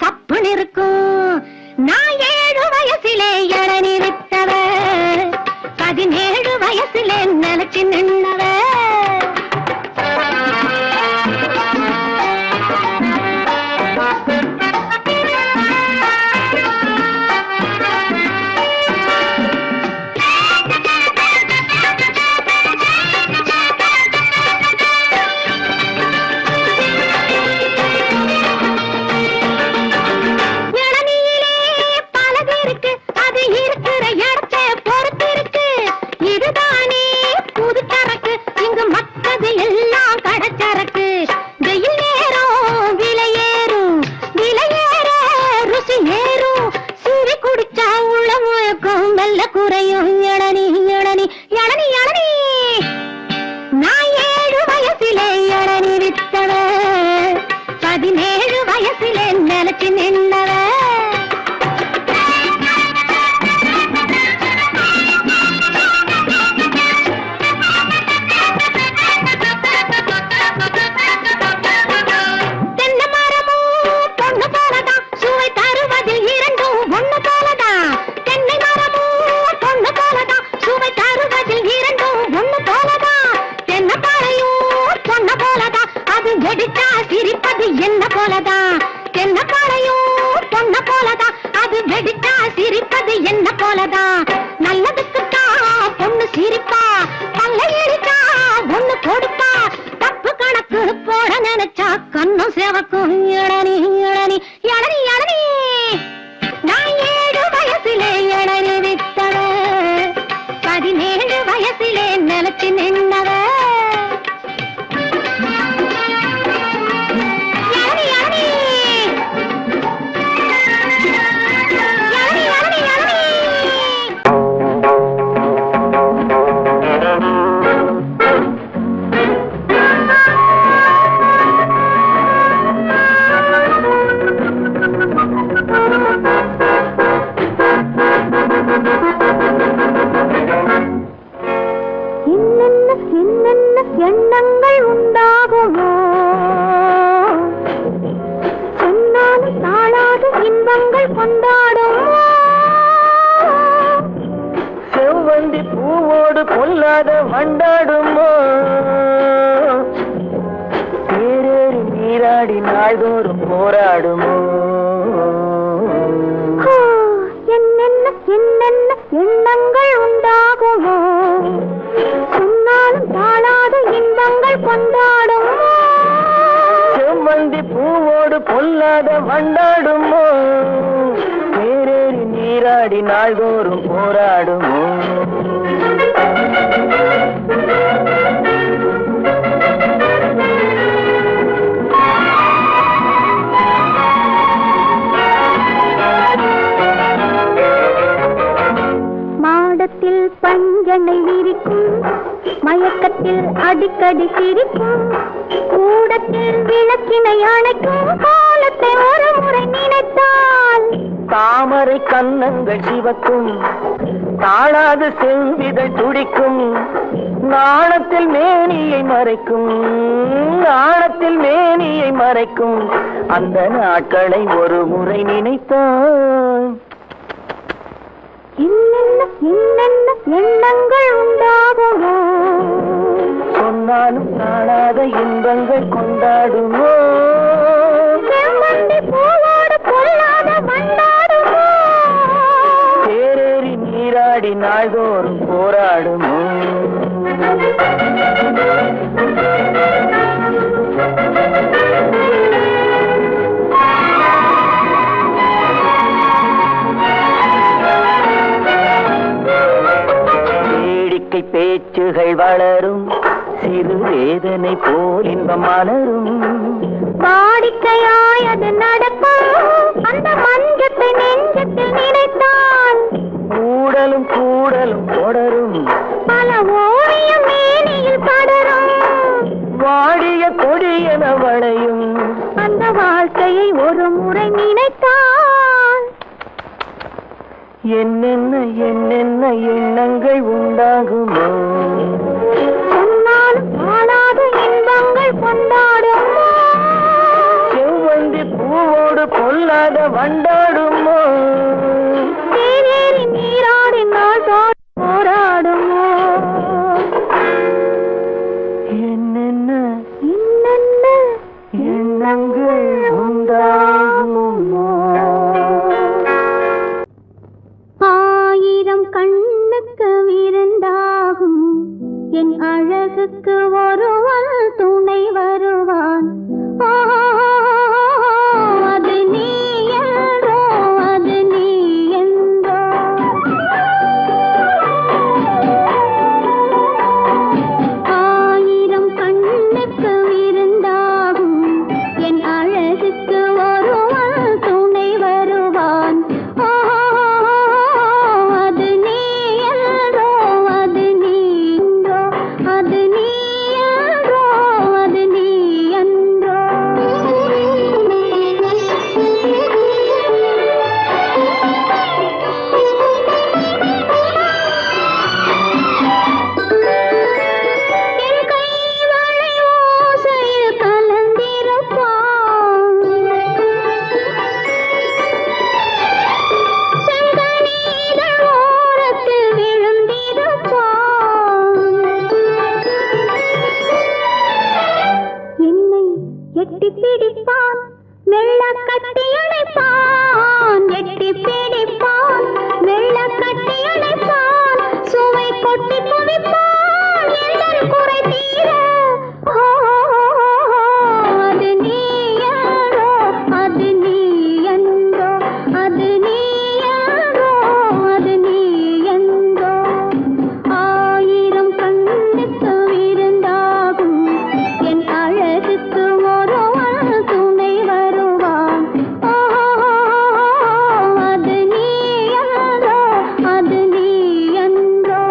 சப்புன்னு இருக்கும். நான் 7 வயசிலே இளநீ வித்தவ, 17 வயசிலே நினைச்சு நின்னவ. குறையும் இளநீ இளநீ இளநீ இளநீ. நான் 7 வயசிலே இளநீ வித்தவ, 17 வயசிலே நினைச்சு நின்னவ. தென்னை மரமும் பொண்ணு போலதான், சுவை தருவதில் இரண்டும் ஒண்ணு போலதான். தென்னை மரமும் பொண்ணு போலதான், சுவை தருவதில் இரண்டும் ஒண்ணு போலதான். தென்னை பாளையும் பொண்ணு போலதான், அது வெடித்தா சிரிப்பது என்ன போலதான். தென்னை பாளையும் பொண்ணு போலதான், அது வெடித்தா சிரிப்பது என்ன போலதான். நல்லதுக்குத்தான் பொண்ணு சிரிப்பா, பல்லை எரிச்சா ஒண்ணு கொடுப்பா. தப்பு கணக்கு போட நினைச்சா கண்ணும் சேவக்கும் இளநீ இளநீ இளநீ இளநீ. நான் 7 வயசிலே இளநீ வித்தவ, 17 வயசிலே நினைச்சு நின்னவ. இளநீ இளநீ இளநீ இளநீ இளநீ. என்னென்ன எண்ணங்கள் உண்டாகுமோ, சொன்னாலும் தாழாது இன்பங்கள் கொண்டாடுமோ. செவ்வந்தி பூவோடு கொல்லாத வண்டாடுமோ, தேரேறி நீராடி நாள்தோறும் போராடுமோ. என்னென்ன எண்ணங்கள் உண்டாகுமோ, சொன்னாலும் தாழாது இன்பங்கள் கொண்டாடுமோ. செவ்வந்தி பூவோடு பொல்லாத வண்டாடுமோ, தேரேறி நீராடி நாள்தோறும் போராடுமோ. மாடத்தில் பஞ்சனை விரிக்கும், மயக்கத்தில் அடிக்கடி சிரிக்கும். கூடத்தில் விளக்கினை அணைக்கும், காலத்தை ஒரு முறை நினைத்தால் தாமரை கன்னங்கள் சிவக்கும், தாழாது செவ்விதை துடிக்கும். நாணத்தில் மேனியை மறைக்கும், நாணத்தில் மேனியை மறைக்கும். அந்த நாட்களை ஒரு முறை நினைத்தான். என்னென்ன எண்ணங்கள் உண்டாகுமோ, சொன்னாலும் காணாத இன்பங்கள் கொண்டாடுமோ. செவ்வந்தி பூவோடு பொல்லாத வண்டாடுமோ. தேரேறி நீராடி நாள்தோறும் போராடுமோ. வேடிக்கை பேச்சுகள் வளரும், சிறு வேதனை போல் இன்பம் மலரும். வாடிக்கையாய் அது நடக்கும், அந்த மஞ்சத்தை நெஞ்சத்தில் நினைத்தால் கூடலும் கூடலும் தொடரும், பல ஓவியம் மேனியில் படரும். வாடிய கொடியென வளையும், அந்த வாழ்க்கையை ஒரு முறை நினைத்தால் என்னென்ன எண்ணங்கள் உண்டாகுமோ. சொன்னாலும் வாழாத இன்பங்கள் கொண்டாடுமோ. செவ்வந்தி பூவோடு பொல் சொல்லாத வண்டாடுமோ தேரேறி நீராடினால் போராடுமோ என்னென்ன என்னென்ன எண்ணங்கள் உண்டாகுமோ ஆயிரம் கண்ணுக்கு விருந்தாகும் என் அழகுக்கு ஒருவன் துணை வருவான் அது நீ என்றோ அது நீ என்றோ ஆயிரம் கண்ணுக்கு விருந்தாகும் என் அழகுக்கு ஒருவன் துணை வருவான் அது நீ என்றோ அது நீ என்றோ அது நீ என்றோ அது நீ என்றோ என் கை வளை ஓசையில் கலந்திருப்பான் செங்கனீதழ் ஓரத்தில் விழுந்திருப்பான் என்னை எட்டி பிடிப்பான் மெல்ல கட்டி அணைப்பான் எட்டி பிடிப்பான் மெல்ல கட்டி அணைப்பான் சுவை கொட்டி குவிப்பான் எந்தன் குறை தீர அது நீ என்றோ அது நீ என்றோ அது நீ என்றோ அது நீ என்றோ ஆயிரம் கண்ணுக்கு விருந்தாகும் என் அழகுக்கு ஒருவன் துணை வருவான் அது நீ என்றோ அது நீ என்றோ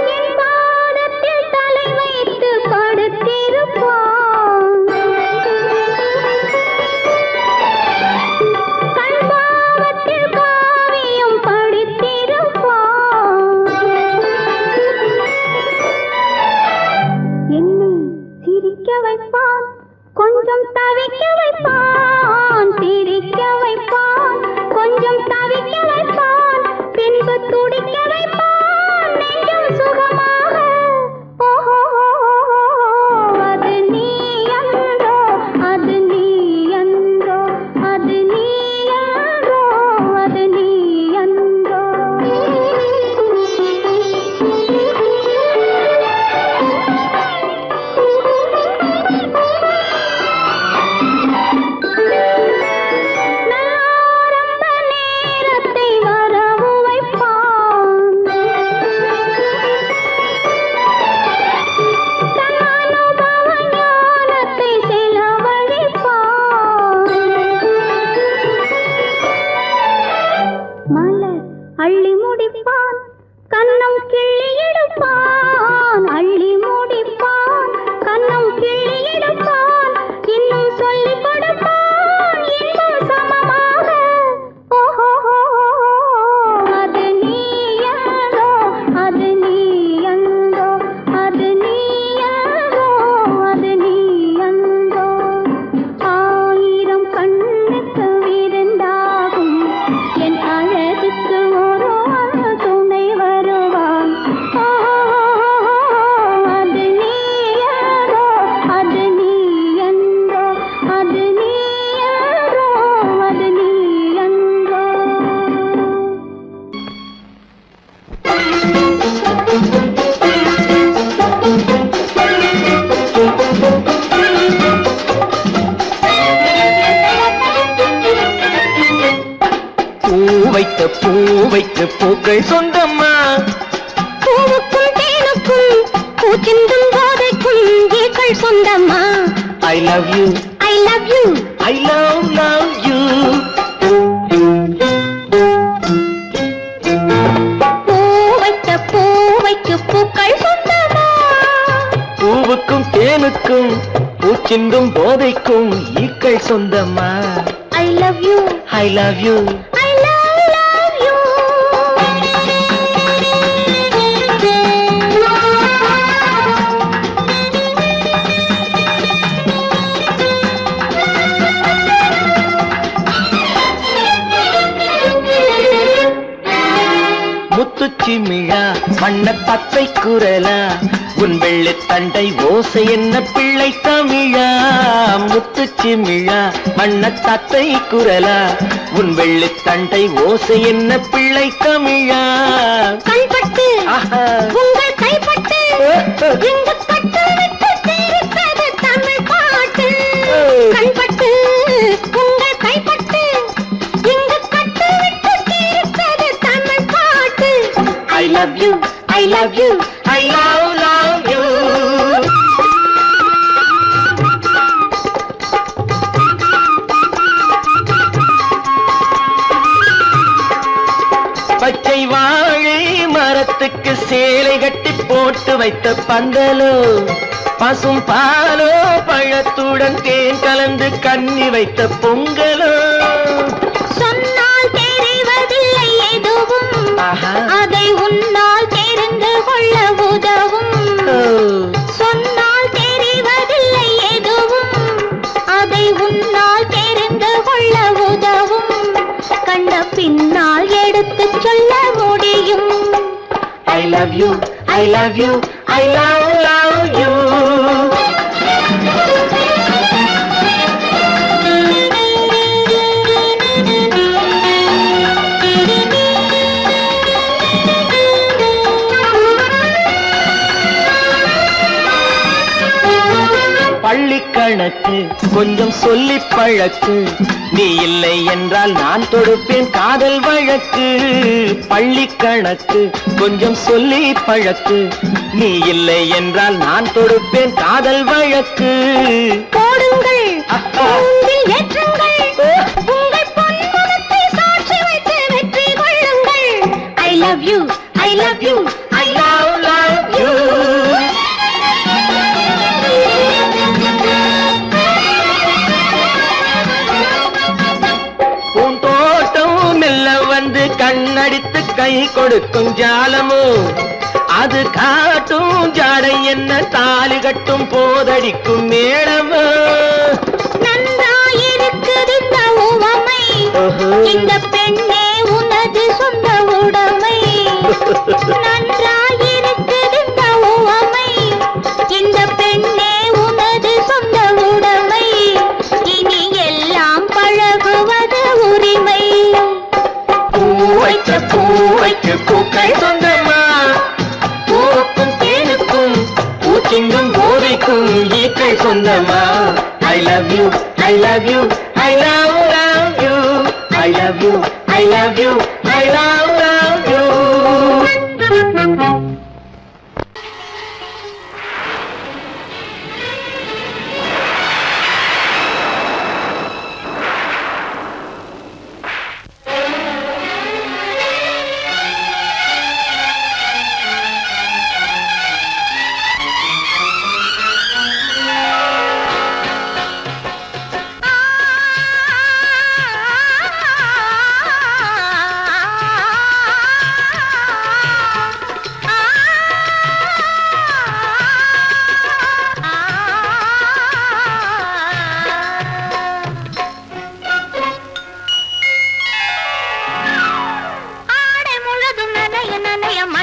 என் பாதத்தில் தலை வைத்து படுத்திருப்பான் கண் பாவத்தில் காவியம் படித்திருப்பான் என்னை சிரிக்க வைப்பான் கொஞ்சம் தவிக்க வைப்பான் சிரிக்க வைப்பான் கொஞ்சம் தவிக்க வைப்பான் பின்பு துடிக்க வைப்பான் நெஞ்சம் சுகமாக அது நீ என்றோ அது நீ என்றோ அது நீ என்றோ அது நீ என்றோ நாரம்ப நேரத்தை வரவு வைப்பான் தன் அனுபவ ஞானத்தை செலவழிப்பான் மலர் அள்ளி முடிப்பான் கன்னம் கிள்ளி எடுப்பான் அள்ளி முடிப்பான் கன்னம் கிள்ளி எடுப்பான் இன்னும் சொல்லிக் கொடுப்பான் இன்னும் சமமாக அது நீ என்றோ அது நீ என்றோ அது நீ என்றோ அது நீ என்றோ ஆயிரம் கண்ணுக்கு விருந்தாகும் என் அழகுக்கு ஒருவன் துணை வருவான் அது நீ என்றோ அது நீ என்றோ அது நீ என்றோ அது நீ என்றோ பூ வைத்த பூக்கள் சொந்தம்மா பூவுக்கும் தேனுக்கும் பூச்சிந்தும் போதைக்கும் ஈக்கள் சொந்தம்மா I love you I love you I love you பூவைக்கு பூக்கள் சொந்தமா பூவுக்கும் தேனுக்கும் பூச்சிந்தும் போதைக்கும் ஈக்கள் சொந்தம்மா. I love you, I love you. I love you. முத்துச்சிமிழா வண்ண தத்தை குரலா உன் வெள்ளி தண்டை ஓசை என்ன பிள்ளை தமிழா. முத்துச்சிமிழா வண்ண தத்தை குரலா உன் வெள்ளி தண்டை ஓசை என்ன பிள்ளை தமிழா. கண்பட்டு ஆஹா. உங்கள் கைப்பட்டு இங்கு பட்டு விட்டு தீர்த்தது தமிழ் பாட்டு. கண்பட்டு உங்கள் கைப்பட்டு இங்கு பட்டு விட்டு தீர்த்தது தமிழ் பாட்டு. I love you, I love you, I love you. பச்சை வாழை மரத்துக்கு சேலை கட்டி போட்டு வைத்த பந்தலோ, பசும் பாலோ பழத்துடன் தேன் கலந்து கண்ணி வைத்த பொங்கலோ. சொன்னால் தெரிவதில்லை எதுவும், ஆஹா. அதை உன்னால் தெரிந்து கொள்ள உதவும். சொன்னால் தெரிவதில்லை எதுவும், அதை உன்னால் தெரிந்து கொள்ள உதவும். கண்ட பின்னால் எடுத்துச் சொல்ல முடியும். I love you, I love you, I love you. பள்ளி கணக்கு கொஞ்சம் சொல்லி பழக்கு, நீ இல்லை என்றால் நான் தொடுப்பேன் காதல் வழக்கு. பள்ளி கணக்கு கொஞ்சம் சொல்லி பழக்கு, நீ இல்லை என்றால் நான் தொடுப்பேன் காதல் வழக்கு. போடுங்கள் அப்பா. கூண்டில் ஏற்றுங்கள், உங்கள் பொன்முகத்தை சாட்சி வைத்து வெற்றி கொள்ளுங்கள். I love you, I love you, I love you. பூந்தோட்டம் மெல்ல வந்து கண்ணடித்து கை கொடுக்கும் ஜாலமோ, அது காட்டும் ஜாடை என்ன தாலி கட்டும் போதடிக்கும் மேளமோ. நன்றாயிருக்குது இந்த உவமை, ஓஹோ. இந்த பெண்ணே உனது சொந்த உடைமை. நன்றாயிருக்குது இந்த உவமை, இந்த பெண்ணே உனது சொந்த உடைமை. இனி எல்லாம் பழகுவது உரிமை. பூவைக்கு பூக்கள் சொந்தமா, பூவுக்கும் தேனுக்கும் பூச்சிங்கும் போதைக்கும் ஈக்கள் சொந்தமா. I love you, I love you, I love you. I love you, I love you, I love you.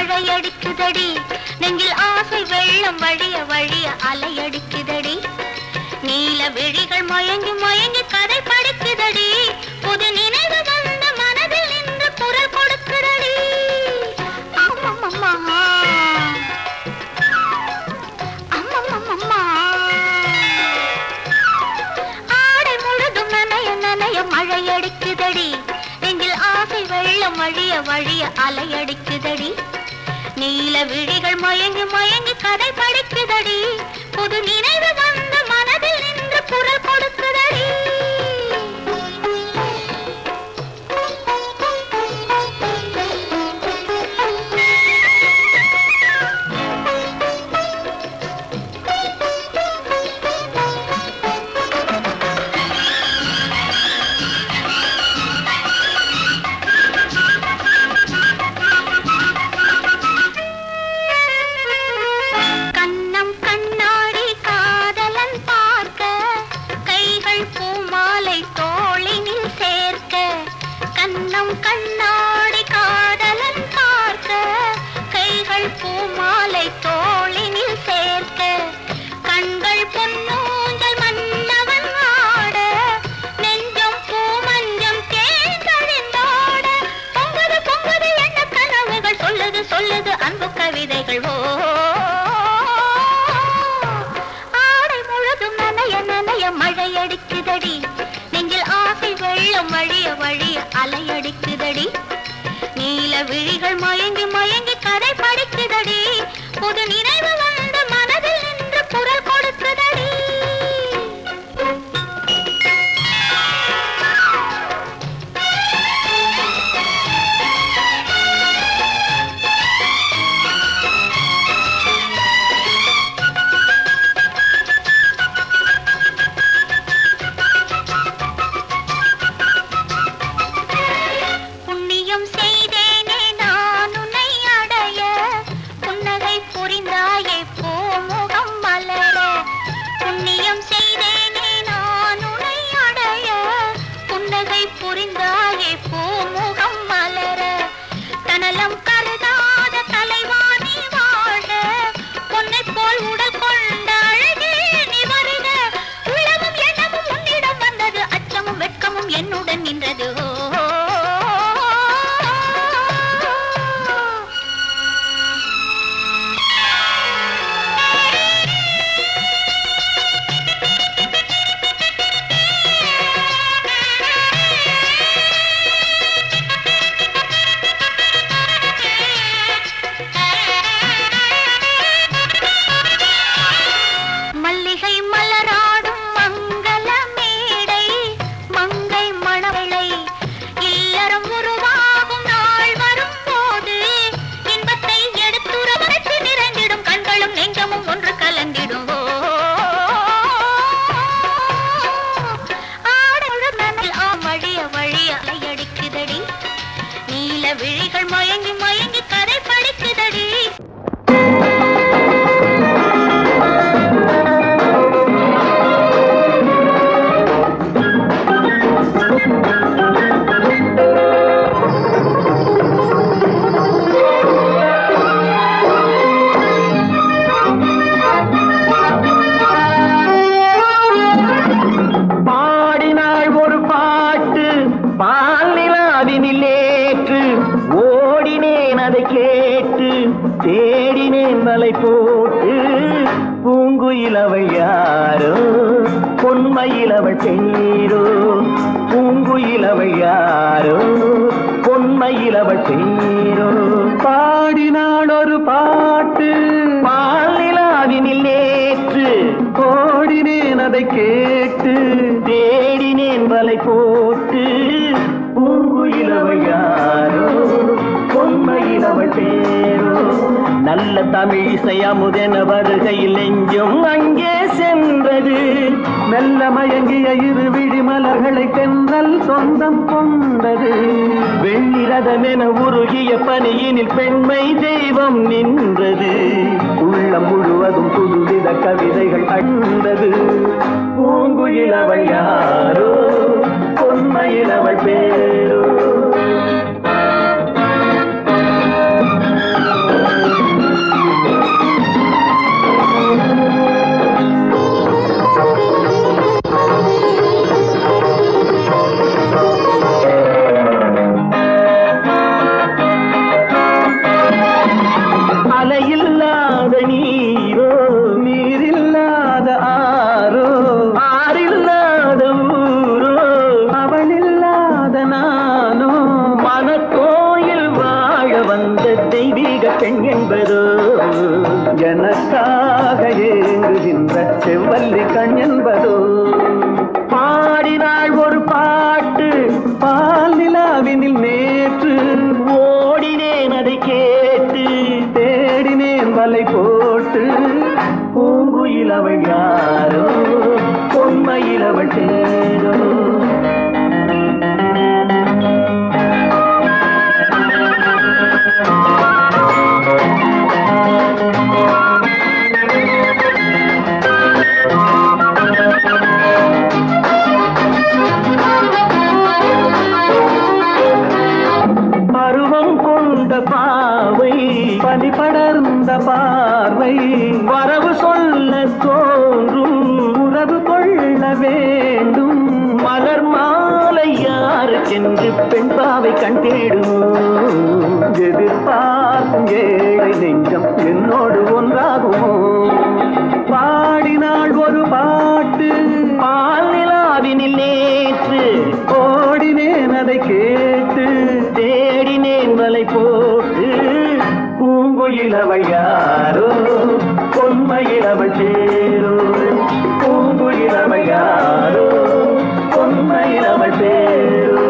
அலையடிக்குதடி, நெஞ்சில் ஆசை வெள்ளம் வழிய வழிய அலையடிக்குதடி. நீல விழிகள் மயங்கி மயங்கி கதை படிக்குதடி, புது நினைவு வந்த மனதில் நின்று குரல் கொடுக்குதடி. அம்மம்மம்மா, அம்மம்மம்மா, ஆடை முழுதும் நனைய நனைய மழையடிக்குதடி, நெஞ்சில் ஆசை வெள்ளம் வழிய வழிய அலையடிக்குதடி. நீல விழிகள் மயங்கி மயங்கி கதை படிக்குதடி, புது நினைவு வந்த மனதில் நின்று குரல் கொடுக்குதடி. துடிக்குதடி நெஞ்சில் ஆசை வெள்ளம் வழிய வழிய அலையடிக்குதடி நீல விழிகள் மயங்கி மயங்கி கதை படிக்குதடி புது நினைவு வந்து மனதில் நின்று குரல் கொடுக்குதடி என்னுடன் நின்றது மல்லிகை மலராடும் மங்கள மேடை மங்கை மணவளை இல்லறம் உருவாகும் நாள் வரும் போது இன்பத்தை எடுத்துறவச்சு நிறைந்திடும் கண்களும் நெஞ்சமும் ஒன்று கலந்திடும் ஆடல் ஆமழிய வழிய அலையடிக்குதடி நீல விழிகள் மயங்கி மயங்கி கதை படிக்குதடி தேடினேன் மலை போட்டு பூங்குயிலவள் யாரோ பொன்மயிலவள் பெண்ணீரோ பூங்குயிலவள் யாரோ பொன்மயிலவள் பெண்ணீரோ பாடினாள் ஒரு பாட்டு பாலிலாவினில் நேற்று ஓடினேன் அதை கேட்டு தேடினேன் மலை போட்டு பூங்குயிலவள் யாரோ பொன்மயிலவள் பேரோ நல்ல தமிழ் இசை அமுதென வருகையில் நெஞ்சும் அங்கே சென்றது மெல்ல மயங்கிய இரு விழி மலர்களை தென்றல் சொந்தம் கொண்டது வெண்ணிரதமென உருகிய பனியினில் பெண்மை தெய்வம் நின்றது உள்ளம் முழுவதும் புதுவித கவிதைகள் கண்டது பூங்குயிலவள் யாரோ பொன்மயிலவள் பேரோ அலையில்லாத நீரோ நீரில்லாத ஆரோ ஆறில்லாத ஊரோ அவளில்லாத நானோ மனக்கோயில் வாழ வந்த தெய்வீக பெண் என்பதோ எனக்காக ஏங்குகின்ற செவ்வல்லி கண் என்பதோ பாடினாள் ஒரு பாட்டு பால் நிலாவினில் நேற்று ஓடினேன் அதை கேட்டு தேடினேன் வலை போட்டு பூங்குயிலவள் யாரோ பொன்மயிலவள் பேரோ பாவை பனி படர்ந்த பார்வை வரவு சொல்ல தோன்றும் உறவு கொள்ள வேண்டும் மலர் மாலை யாருக்கென்று பெண் பாவை கண் தேடும் எதிர்பார்க்கும் ஏழை நெஞ்சம் என்னோடு ஒன்றாகுமோ பாடினாள் ஒரு பாட்டு பால் நிலா பூங்குயிலவள் யாரோ பொன்மையிலவள் சேரோ பூங்குயிலவள் யாரோ பொன்மையிலவள் சேரோ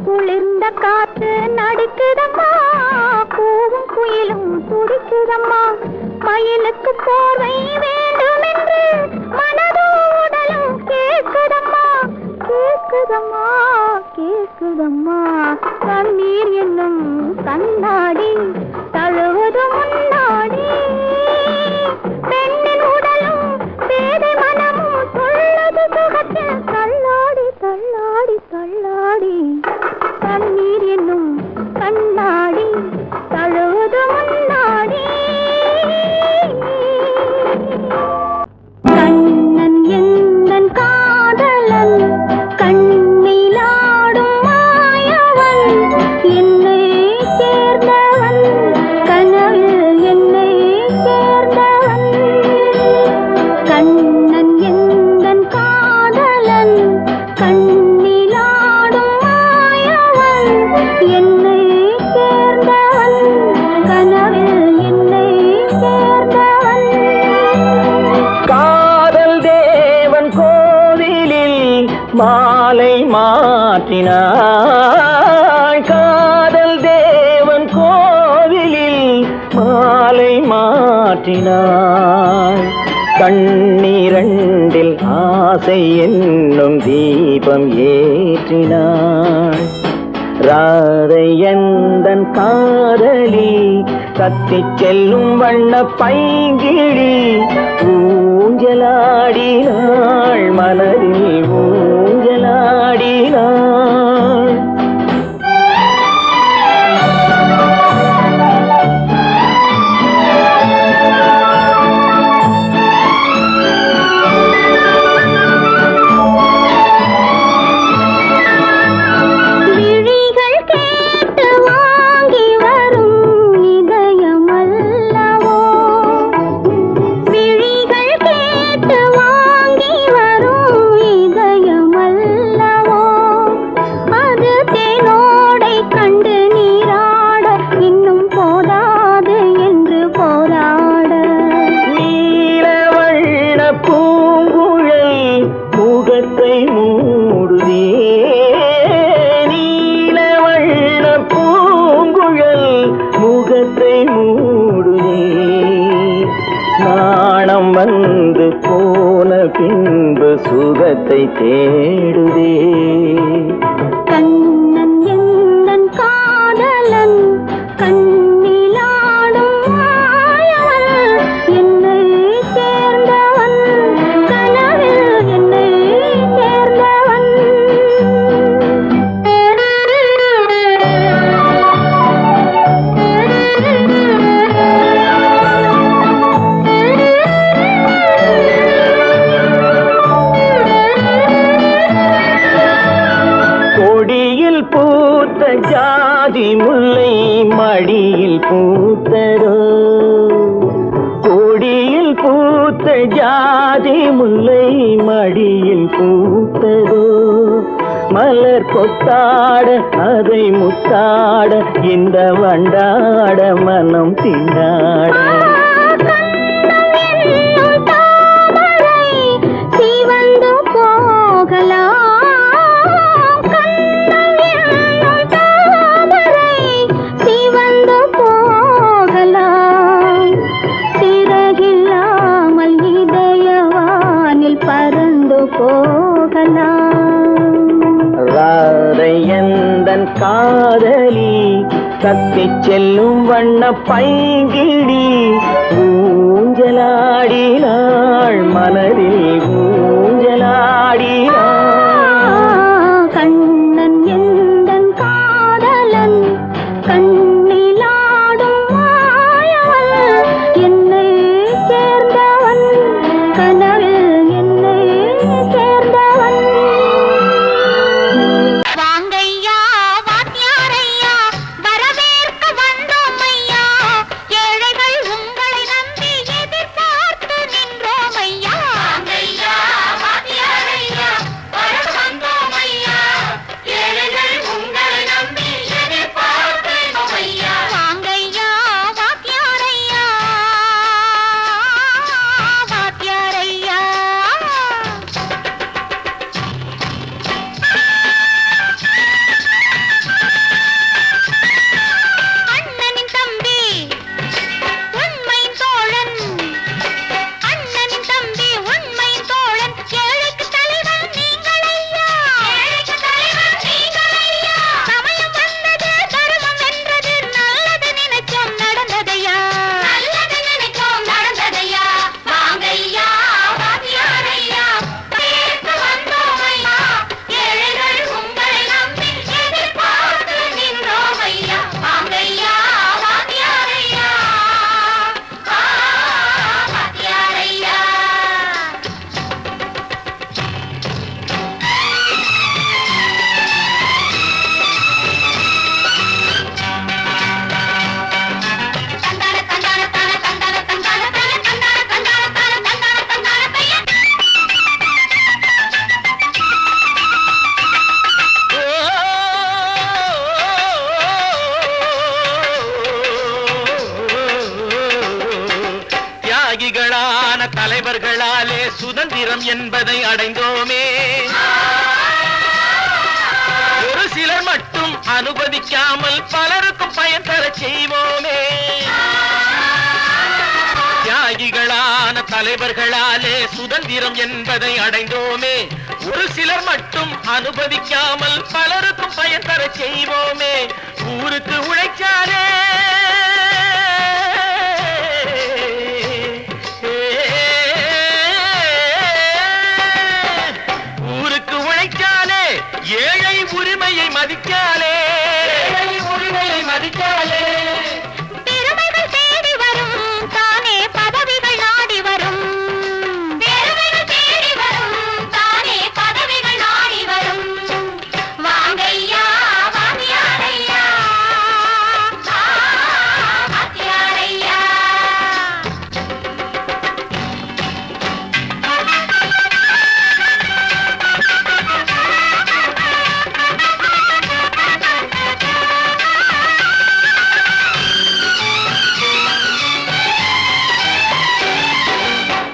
குளிர்ந்த காற்று நடிக்குதம்மா, பூவும் குயிலும் துடிக்குதம்மா. மயிலுக்கு போர்வை வேண்டும் என்று மனதோடலும் கேட்குதம்மா, கேட்குதம்மா, கேட்குதம்மா. கண்ணீர் என்னும் கண்ணாடி தழுவது முன்னாடி, பெண்ணின் உடலும் பேதை மனமும் சொல்லது சுகத்தில் தள்ளாடி தள்ளாடி தள்ளாடி. கண்ணீர் என்னும் கண்ணாடி தழுவது முன்னாடி. கண்ணன் எந்தன் காதலன், கண்ணிலாடும் மாயவன், என்னை சேர்ந்தவன், கனவில் என்னை சேர்ந்தவன். கண்ணன் எந்தன் காதலன், கண்ணிலாடும் மாயவன், என்னை சேர்ந்தவன், கனவில் என்னை சேர்ந்தவன். காதல் தேவன் கோவிலில் மாலை மாற்றினாள், காதல் தேவன் கோவிலில் மாலை மாற்றினாள். கண்ணிரண்டில் ஆசை என்னும் தீபம் ஏற்றினாள். ராதை எந்தன் காதலி, கத்திச் செல்லும் வண்ண பைங்கிழி, ஊஞ்சலாடினாள் மலரில் ஊஞ்சலாடினாள். பின்பு சுகத்தை தேடுதே. கண்ணன் எந்தன் காதலன் கண்ணிலாடும் மாயவன் என்னை சேர்ந்தவன் கனவில் என்னை சேர்ந்தவன். கொடியில் பூத்த ஜாதி முல்லை மடியில் பூத்தரோ. கொடியில் பூத்த ஜாதி முல்லை மடியில் பூத்தரோ. மலர் கொத்தாட அதை முத்தாட இந்த வண்டாட மனம் திண்டாட. சிவந்து போகலாம் சிவந்து போகலாம் சிறகில்லாமல் இதயவானில் பறந்து போகலாம். ராதை எந்தன் காதலி கத்திச் செல்லும் வண்ண பைங்கிடி ஊஞ்சலாடினாள் மனதில் ஊஞ்சலாடினாள். கண்ணன் எந்தன் காதலன் கண்ணிலாடும் மாயவன் என்னை சேர்ந்தவன் கனவில் என்னை சேர்ந்தவன். வாங்கையா வாத்தியாரையா வரவேற்க வந்தோம் ஐயா. ஏழைகள் உங்களை நம்பி எதிர்பார்த்து நின்றோம் ஐயா. வாங்கையா வாத்தியாரையா வரவேற்க வந்தோம் ஐயா. ஏழைகள் உங்களை நம்பி எதிர்பார்த்து நின்றோம் ஐயா. வாங்கையா வாத்தியாரையா வாத்தியாரையா. அண்ணனின் தம்பி உண்மையின் தோழன். அண்ணனின் தம்பி உண்மையின் தோழன். ஏழைக்கு தலைவன் நீங்கள் ஐயா. ஏழைக்கு தலைவன் நீங்கள் ஐயா. சமயம் வந்தது தர்மம் வென்றது நல்லது நினைச்சோம் நடந்ததையா. நல்லது நினைச்சோம் நடந்ததையா. வாங்கையா வாத்தியாரையா கேட்டு வந்தோம் ஐயா. ஏழைகள் உங்களை நம்பி எதிர்பார்த்து நின்றோம் ஐயா. வாங்கையா வாத்தியாரையா வாத்தியாரையா. தந்தான தந்தான தான தந்தான தந்தான தான தந்தான தந்தான தான தந்தான தந்தான பையா. தியாகிகளான தலைவர்களாலே சுதந்திரம் என்பதை அடைந்தோமே. ஒரு சிலர் மட்டும் அனுமதிக்காமல் பலருக்கும் பயன் தர செய்வோமே. தியாகிகளான தலைவர்களாலே சுதந்திரம் என்பதை அடைந்தோமே. ஒரு சிலர் மட்டும் அனுமதிக்காமல் பலருக்கும் பயன் தர செய்வோமே. ஊருக்கு உழைச்சாலே ஊருக்கு உழைச்சாலே ஏழை உரிமையை மதிச்சாலே உரிமையை மதிச்சாலே பெருமைகள் தேடி வரும் தானே பதவிகள் நாடி வரும். பெருமைகள் தேடி வரும் தானே பதவிகள் நாடி வரும். வாங்கையா வாத்தியாரையா வாத்தியாரையா.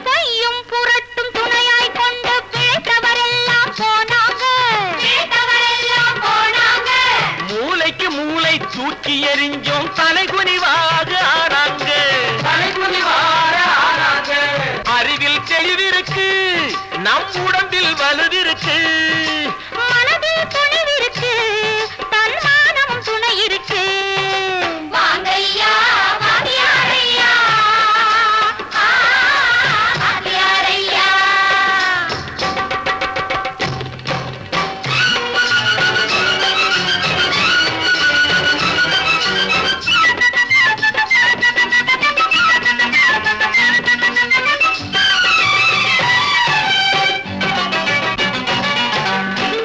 பொய்யும் புரட்டும் துணையாய் கொண்டு பிழைத்தவரெல்லாம் போனாங்க. பிழைத்தவரெல்லாம் போனாங்க. மூளைக்கு மூளை தூக்கி எறிஞ்சோம் தலைகுனிவாக ஆனாங்க. அறிவில் தெளிவிருக்கு மனதில் துணிவிருக்கு தன்மானமும் துணை இருக்கு வாங்கையா வாத்தியாரையா வாத்தியாரையா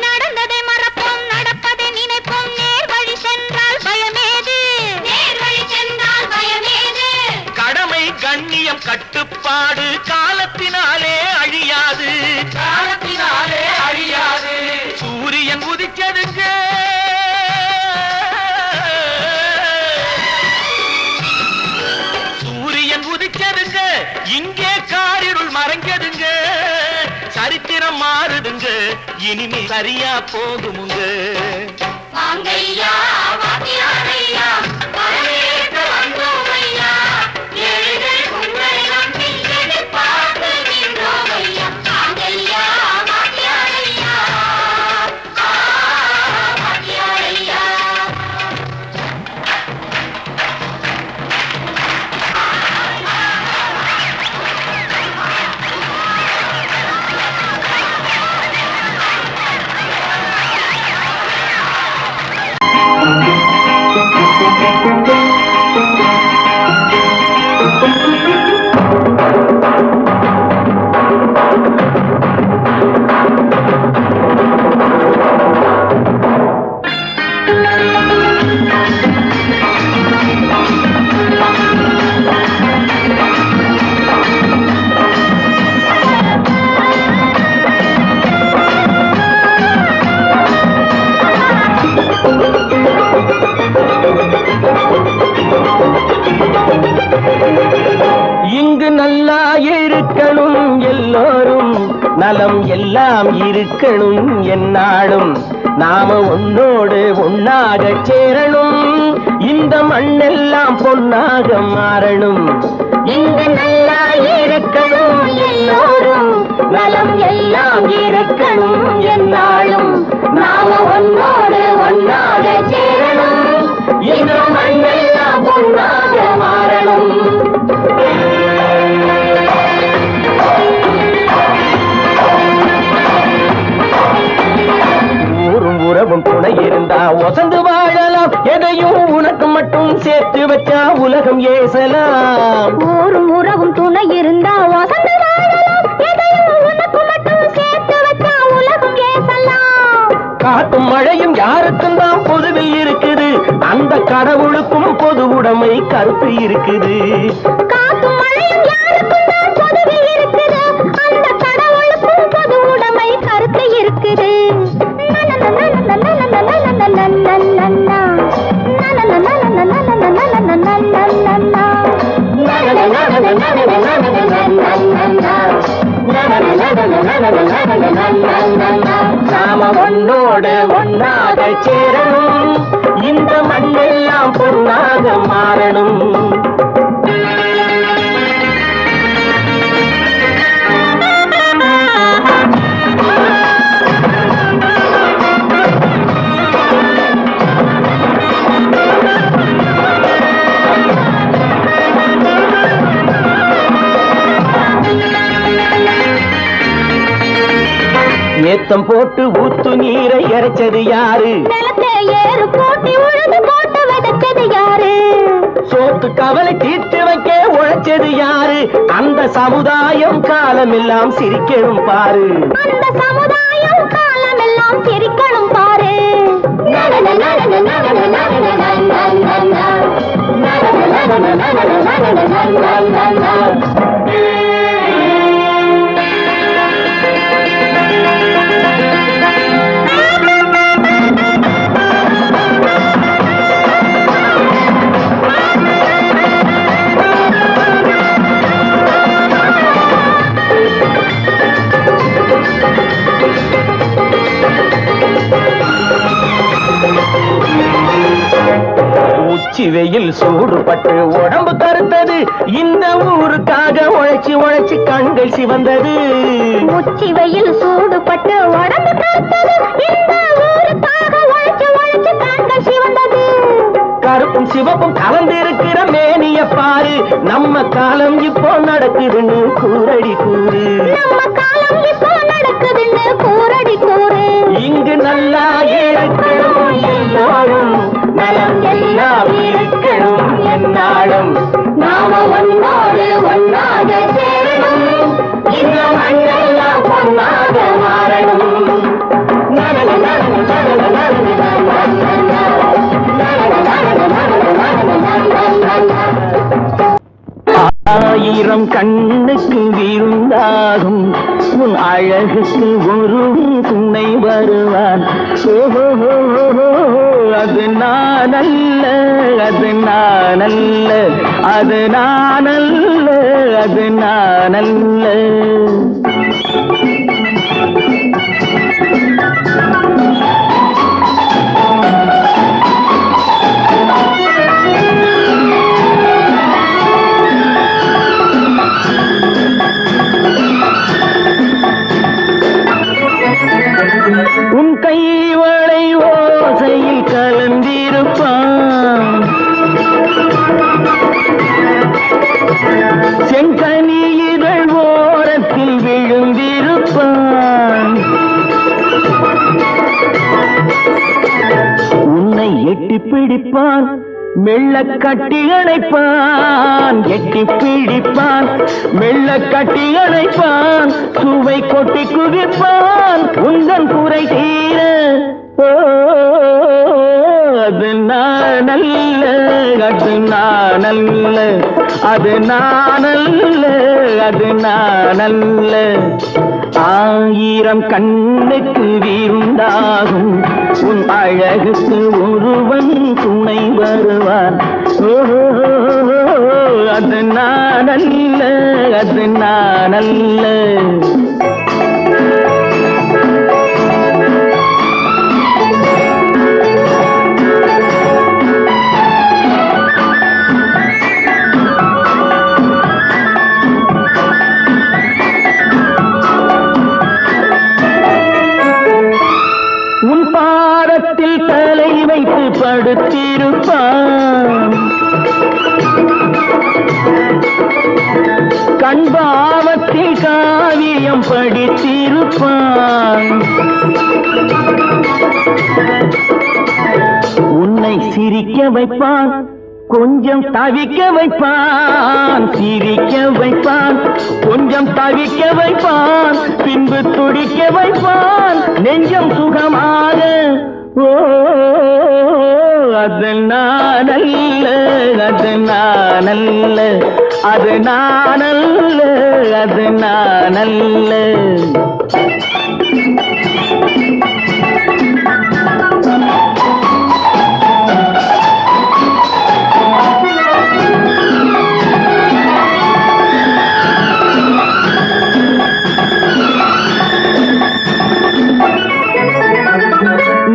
நடந்ததை மறப்போம் நடப்பதை நினைப்போம் நேர் வழி சென்றால் பயமேது நேர் வழி சென்றால் பயமேது கடமை கண்ணியம் கட்டுப்பாடு காலத்தினாலே அழியாது காலத்தினாலே அழியாது சூரியன் உதிச்சதுங்க சூரியன் உதிச்சதுங்க இங்கே காரிருள் மறைஞ்சதுங்க சரித்திரம் மாறுதுங்க இனிமே சரியா போகுமுங்க வாங்கையா வாத்தியாரையா வரவேற்க வந்தோமையா ஏழை உங்களை நம்பி எதிர்பார்த்து நின்றோமையா வாங்கையா வாத்தியாரையா வாத்தியாரையா இங்கு நல்லா இருக்கணும் எல்லோரும் நலம் எல்லாம் இருக்கணும் என்னாலும் நாம ஒன்னோடு ஒன்னாக சேரணும் இந்த மண்ணெல்லாம் பொன்னாக மாறணும் இங்கு நல்லா இருக்கணும் எல்லோரும் நலம் எல்லாம் இருக்கணும் என்னாலும் நாம ஒன்னோடு ஒன்னாக சேரணும் இந்த மண்ணெல்லாம் பொன்னாக மாறணும் ஊரும் உறவும் துணை இருந்தா ஒசந்து வாழலாம் எதையும் உனக்கு மட்டும் சேர்த்து வச்சா உலகம் ஏசலாம் ஊரும் உறவும் துணை இருந்தா வசந்த வாழலாம் எதையும் உனக்கு மட்டும் சேர்த்து வச்சா உலகம் ஏசலாம் காத்தும் மழையும் யாருக்கும் தான் பொதுவில் இருக்குது அந்த கடவுளுக்கும் பொது உடைமை கருத்து இருக்குது காத்தும் மழையும் யாருக்கும் தான் பொதுவில் இருக்குது அந்த கடவுளுக்கும் பொது உடைமை கருத்து இருக்குது நாம ஒன்னோடு ஒன்னாக சேரணும் இந்த மண்ணெல்லாம் பொன்னாக மாறணும் ஏத்தம் போட்டு ஊத்து நீரை இறைச்சது யாரு நிலத்தை ஏறு போட்டி உழுது போட்டு விதைச்சது யாரு சோத்து கவலை தீர்த்து வைக்க உழைச்சது யாரு அந்த சமுதாயம் காலமெல்லாம் சிரிக்கணும் பாரு அந்த சமுதாயம் காலமெல்லாம் சிரிக்கணும் பாரு உச்சி வெயில் சூடுபட்டு உடம்பு கருத்தது, இந்த ஊருக்காக உழைச்சி உழைச்சி கண்கள் சிவந்தது. உச்சி வெயில் சூடுபட்டு உடம்பு கருத்தது, இந்த ஊருக்காக உழைச்சி உழைச்சி கண்கள் சிவந்தது. கருப்பும் சிவப்பும் கலந்திருக்கிற மேனிய பாரு, நம்ம காலம் இப்போ நடக்குதுன்னு கூரடி கூறு. நம்ம காலம் இப்போ நடக்குதுன்னு கூரடி கூறு. இங்கு நல்லா இருக்கணும் எல்லாரும், நலம் எல்லாம் இருக்கணும் என்னாலும். நாம ஒன்னோடு ஒன்னாக சேரணும், இந்த மண்ணெல்லாம் பொன்னாக மாறணும். ஆயிரம் கண்ணுக்கு விருந்தாகும் உன் அழகுக்கு ஒரு துணை வருவான். அது நானல்ல, அது நானல்ல, அது நானல்ல, அது நானல்ல. உன் கைவளை ஓசையில் கலந்திருப்பான், செங்கனியிதழ் ஓரத்தில் விழுந்திருப்பான். உன்னை எட்டி பிடிப்பான், மெல்ல கட்டி அணைப்பான். எட்டி பிடிப்பான், மெல்ல கட்டி அணைப்பான். சுவை கொட்டி குவிப்பான் உந்தன் குறை தீர. அது நானல்ல, அது நானல்ல, அது நானல்ல, அது நானல்ல. ஆயிரம் கண்ணுக்கு விருந்தாகும் உன் அழகுக்கு ஒருவன் துணை வருவான். அது நானல்ல, அது நானல்ல. உன் பாதத்தில் தலை வைத்து படுத்திருப்பான், கண்பாவத்தில் காவியம் படித்திருப்பான். உன்னை சிரிக்க வைப்பான், கொஞ்சம் தவிக்க வைப்பான். சிரிக்க வைப்பான், கொஞ்சம் தவிக்க வைப்பான். பின்பு துடிக்க வைப்பான் நெஞ்சம் சுகமாக. அது நானல்ல, அது நானல்ல, அது நானல்ல, அது நானல்ல.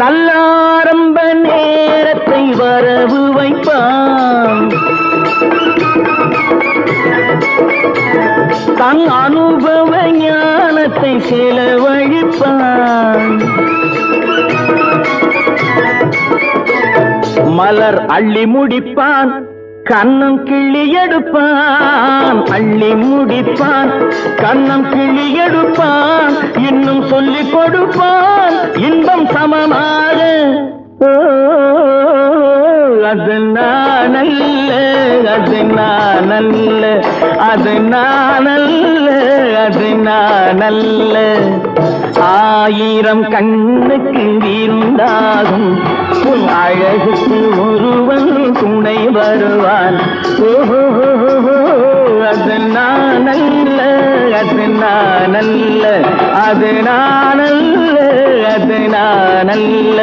நல்லாரம்ப நேரத்தை வரவு வைப்பான், தன் அனுபவ ஞானத்தை செலவழிப்பான். மலர் அள்ளி முடிப்பான், கண்ணம் கிள்ளி எடுப்பான். அள்ளி முடிப்பான், கண்ணம் கிள்ளி எடுப்பான். இன்னும் சொல்லிக் கொடுப்பான் இன்பம் சமமாக. அது நானல்ல, அது நானல்ல, அது நானல்ல, அது நானல்ல. ஆயிரம் கண்ணுக்கு விருந்தாகும் உன் அழகுக்கு ஒருவன் துணை வருவான். அது நானல்ல, அது நானல்ல, அது நானல்ல, அது நானல்ல.